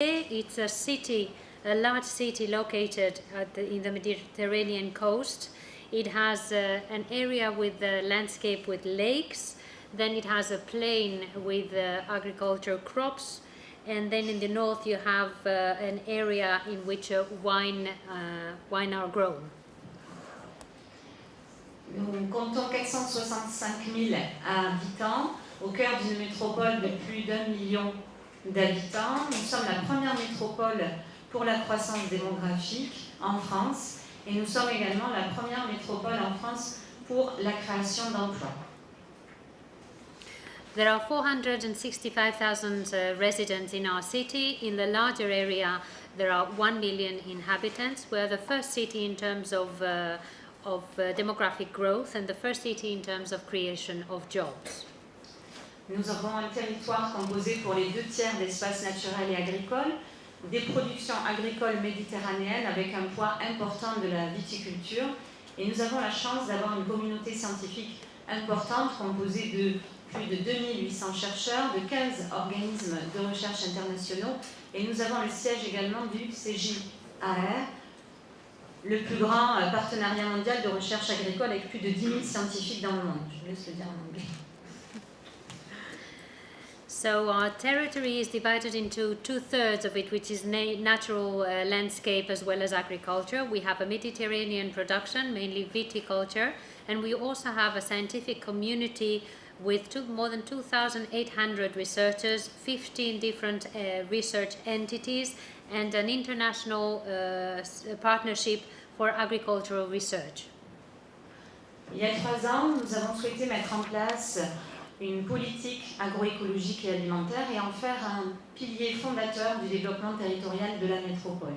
It's a city, a large city located in the Mediterranean coast. It has an area with the landscape with lakes. Then it has a plain with agricultural crops. And then in the north you have an area in which wine are grown. Nous comptons 465 000 habitants au cœur d'une métropole de plus d'1 million d'habitants. Nous sommes la première métropole pour la croissance démographique en France et nous sommes également la première métropole en France pour la création d'emplois. There are 465,000 residents in our city. In the larger area, there are 1 million inhabitants. We are the first city in terms of demographic growth and the first city in terms of creation of jobs. Nous avons un territoire composé pour les 2/3 d'espaces naturels et agricoles, des productions agricoles méditerranéennes avec un poids important de la viticulture. Et nous avons la chance d'avoir une communauté scientifique importante composée de plus de 2800 chercheurs, de 15 organismes de recherche internationaux. Et nous avons le siège également du CJAR, le plus grand partenariat mondial de recherche agricole avec plus de 10 000 scientifiques dans le monde. Je vous laisse le dire en anglais. So our territory is divided into 2/3 of it, which is natural landscape as well as agriculture. We have a Mediterranean production, mainly viticulture, and we also have a scientific community with more than 2,800 researchers, 15 different research entities, and an international partnership for agricultural research. Il y a 3 ans, nous avons souhaité mettre en place une politique agroécologique et alimentaire et en faire un pilier fondateur du développement territorial de la métropole.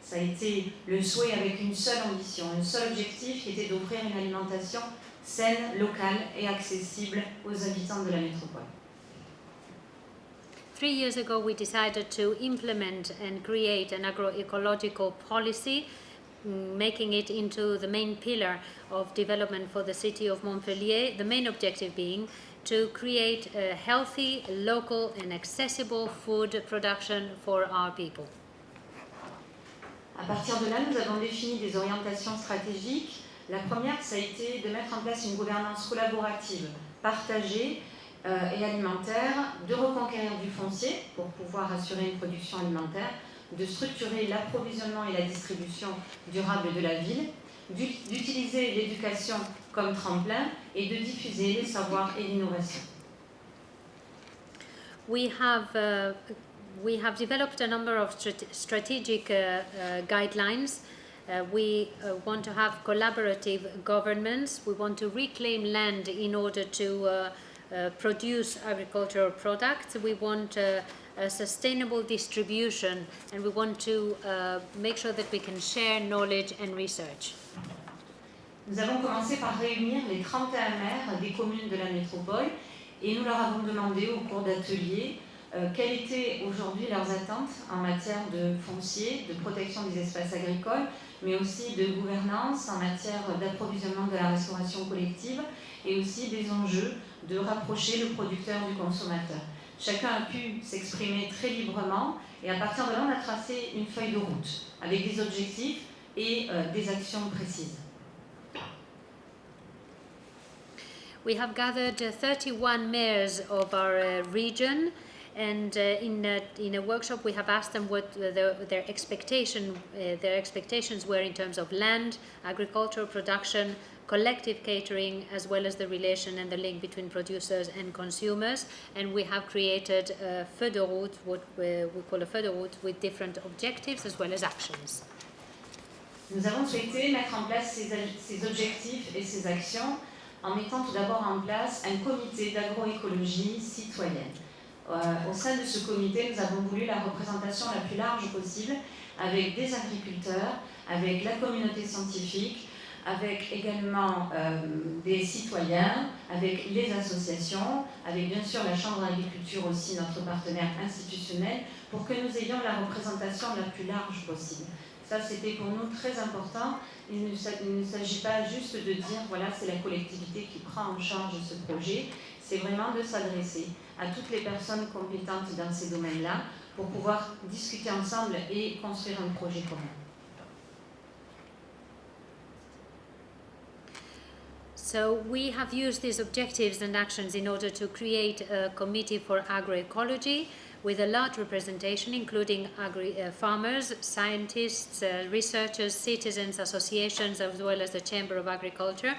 Ça a été le souhait avec une seule ambition, un seul objectif qui était d'offrir une alimentation saine, locale et accessible aux habitants de la métropole. 3 years ago, we decided to implement and create an agroecological policy, making it into the main pillar of development for the city of Montpellier, the main objective being to create a healthy, local and accessible food production for our people. À partir de là, nous avons défini des orientations stratégiques. La première, ça a été de mettre en place une gouvernance collaborative, partagée et alimentaire, de reconquérir du foncier pour pouvoir assurer une production alimentaire, de structurer l'approvisionnement et la distribution durable de la ville, d'utiliser l'éducation comme tremplin et de diffuser les savoirs et l'innovation. We have developed a number of strategic guidelines. We want to have collaborative governance. We want to reclaim land in order to produce agricultural products. We want a sustainable distribution, and we want to make sure that we can share knowledge and research. Nous avons commencé par réunir les 31 maires des communes de la métropole et nous leur avons demandé au cours d'ateliers quelles étaient aujourd'hui leurs attentes en matière de foncier, de protection des espaces agricoles, mais aussi de gouvernance en matière d'approvisionnement de la restauration collective et aussi des enjeux de rapprocher le producteur du consommateur. Chacun a pu s'exprimer très librement et à partir de là, on a tracé une feuille de route avec des objectifs et des actions précises. We have gathered 31 mayors of our region, and in a workshop we have asked them what their expectations were in terms of land, agricultural production, collective catering, as well as the relation and the link between producers and consumers. And we have created a feuille de route, what we call a feuille de route, with different objectives as well as actions. Nous avons souhaité mettre en place ces objectifs et ces actions en mettant tout d'abord en place un comité d'agroécologie citoyenne. Au sein de ce comité, nous avons voulu la représentation la plus large possible avec des agriculteurs, avec la communauté scientifique, avec également des citoyens, avec les associations, avec bien sûr la Chambre d'agriculture aussi, notre partenaire institutionnel, pour que nous ayons la représentation la plus large possible. Ça, c'était pour nous très important. Il ne s'agit pas juste de dire, voilà, c'est la collectivité qui prend en charge ce projet. C'est vraiment de s'adresser à toutes les personnes compétentes dans ces domaines-là pour pouvoir discuter ensemble et construire un projet commun. So we have used these objectives and actions in order to create a committee for agroecology with a large representation, including farmers, scientists, researchers, citizens, associations, as well as the Chamber of Agriculture,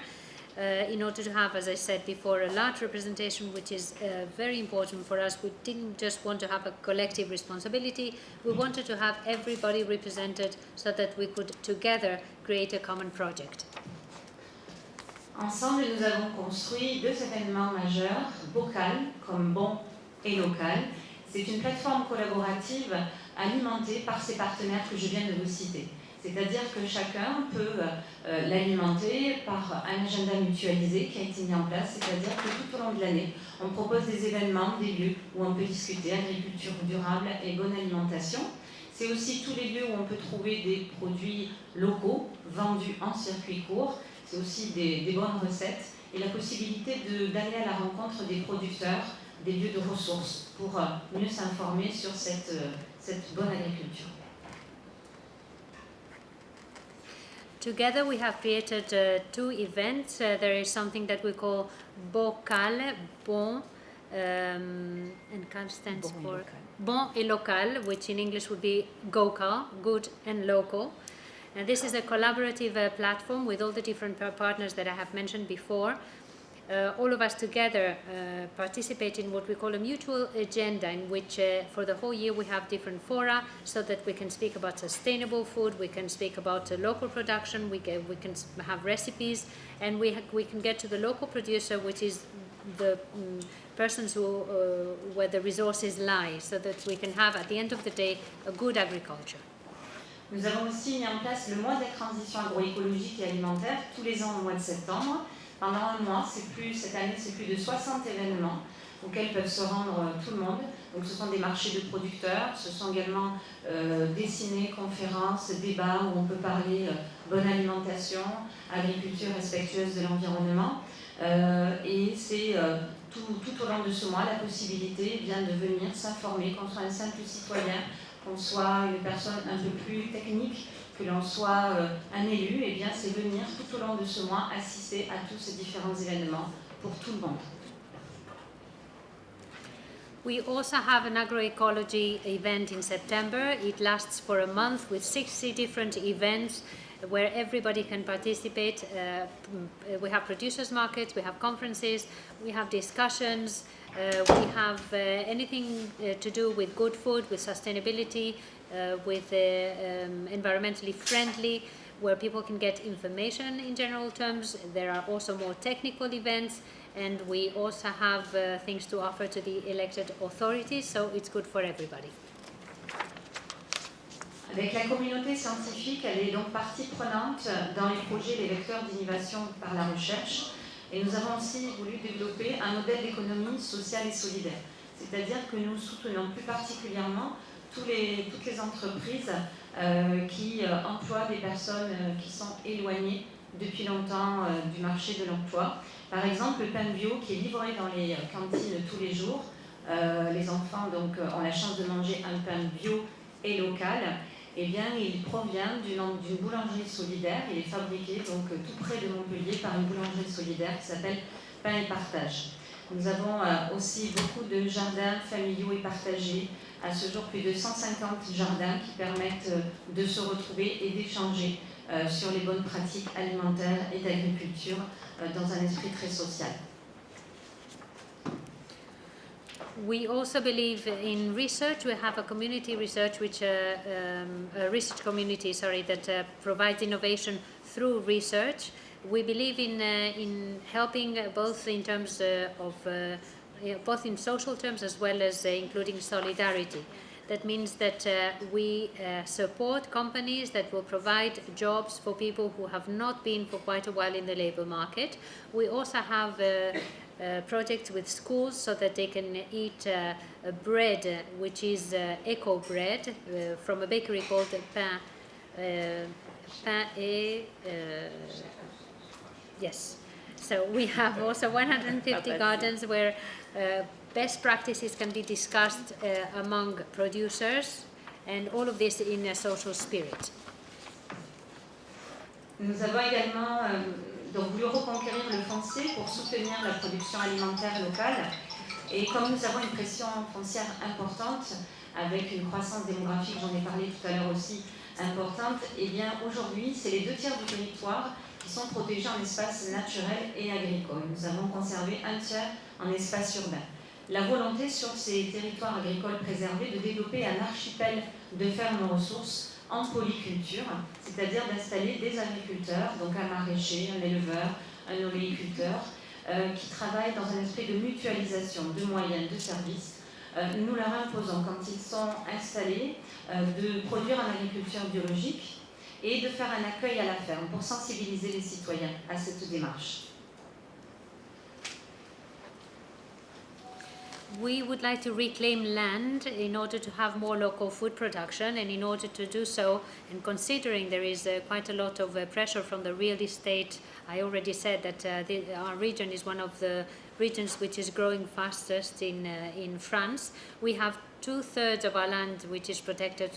in order to have, as I said before, a large representation, which is very important for us. We didn't just want to have a collective responsibility, we wanted to have everybody represented so that we could together create a common project. Ensemble, nous avons construit 2 événements majeurs, BOCAL, comme bon et local. C'est une plateforme collaborative alimentée par ces partenaires que je viens de vous citer. C'est-à-dire que chacun peut l'alimenter par un agenda mutualisé qui a été mis en place, c'est-à-dire que tout au long de l'année, on propose des événements, des lieux où on peut discuter agriculture durable et bonne alimentation. C'est aussi tous les lieux où on peut trouver des produits locaux vendus en circuit court. C'est aussi des bonnes recettes et la possibilité d'aller à la rencontre des producteurs, des lieux de ressources pour mieux s'informer sur cette bonne agriculture. Together we have created 2 events. There is something that we call BOCAL, Bon, and CAL stands for Bon et Local, which in English would be GOCAL, Good and Local. And this is a collaborative platform with all the different partners that I have mentioned before. All of us together participate in what we call a mutual agenda, in which for the whole year we have different fora so that we can speak about sustainable food, we can speak about local production, we can have recipes, and we can get to the local producer, which is the persons where the resources lie, so that we can have at the end of the day a good agriculture. Nous avons aussi mis en place le mois de la transition agroécologique et alimentaire tous les ans au mois de septembre. Pendant un mois, cette année, c'est plus de 60 événements auxquels peuvent se rendre tout le monde. Donc ce sont des marchés de producteurs, ce sont également des ciné, conférences, débats où on peut parler bonne alimentation, agriculture respectueuse de l'environnement. Et c'est tout au long de ce mois la possibilité de venir s'informer, qu'on soit un simple citoyen, qu'on soit une personne un peu plus technique, que l'on soit un élu, et bien c'est venir tout au long de ce mois assister à tous ces différents événements pour tout le monde. We also have an agroecology event in September. It lasts for a month with 60 different events where everybody can participate. We have producers markets, we have conferences, we have discussions, we have anything to do with good food, with sustainability, with environmentally friendly, where people can get information in general terms. There are also more technical events, and we also have things to offer to the elected authorities, so it's good for everybody. Avec la communauté scientifique, elle est donc partie prenante dans les projets, les vecteurs d'innovation par la recherche. Et nous avons aussi voulu développer un modèle d'économie sociale et solidaire. C'est-à-dire que nous soutenons plus particulièrement toutes les entreprises qui emploient des personnes qui sont éloignées depuis longtemps du marché de l'emploi. Par exemple, le pain bio qui est livré dans les cantines tous les jours. Les enfants donc, ont la chance de manger un pain bio et local. Eh bien, il provient d'une boulangerie solidaire. Il est fabriqué donc tout près de Montpellier par une boulangerie solidaire qui s'appelle Pain et Partage. Nous avons aussi beaucoup de jardins familiaux et partagés. À ce jour, plus de 150 jardins qui permettent de se retrouver et d'échanger sur les bonnes pratiques alimentaires et d'agriculture dans un esprit très social. We also believe in research. We have a community research, a research community, that provides innovation through research. We believe in helping both in terms of both in social terms as well as including solidarity. That means that we support companies that will provide jobs for people who have not been for quite a while in the labor market. We also have projects with schools so that they can eat bread, which is eco bread from a bakery called Pain et yes. So we have also 150 gardens where best practices can be discussed among producers, and all of this in a social spirit. Nous avons également donc voulu reconquérir le foncier pour soutenir la production alimentaire locale. Et comme nous avons une pression foncière importante, avec une croissance démographique, j'en ai parlé tout à l'heure aussi, importante, et bien aujourd'hui, c'est les 2/3 du territoire qui sont protégés en espace naturel et agricole. Nous avons conservé 1/3 en espace urbain. La volonté sur ces territoires agricoles préservés de développer un archipel de fermes ressources en polyculture, c'est-à-dire d'installer des agriculteurs, donc un maraîcher, un éleveur, un oléiculteur, qui travaillent dans un esprit de mutualisation de moyens, de services. Nous leur imposons, quand ils sont installés, de produire en agriculture biologique et de faire un accueil à la ferme pour sensibiliser les citoyens à cette démarche. We would like to reclaim land in order to have more local food production, and in order to do so, and considering there is quite a lot of pressure from the real estate, I already said that our region is one of the regions which is growing fastest in France. We have 2/3 of our land which is protected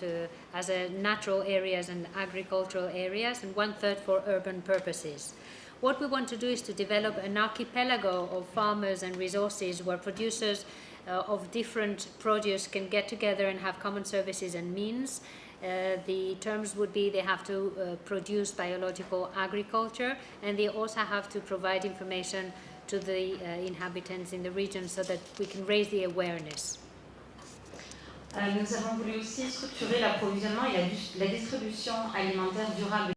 as natural areas and agricultural areas, and 1/3 for urban purposes. What we want to do is to develop an archipelago of farmers and resources where producers of different produce can get together and have common services and means. The terms would be they have to produce biological agriculture, and they also have to provide information to the inhabitants in the region so that we can raise the awareness. Nous avons voulu aussi structurer l'approvisionnement et la distribution alimentaire durable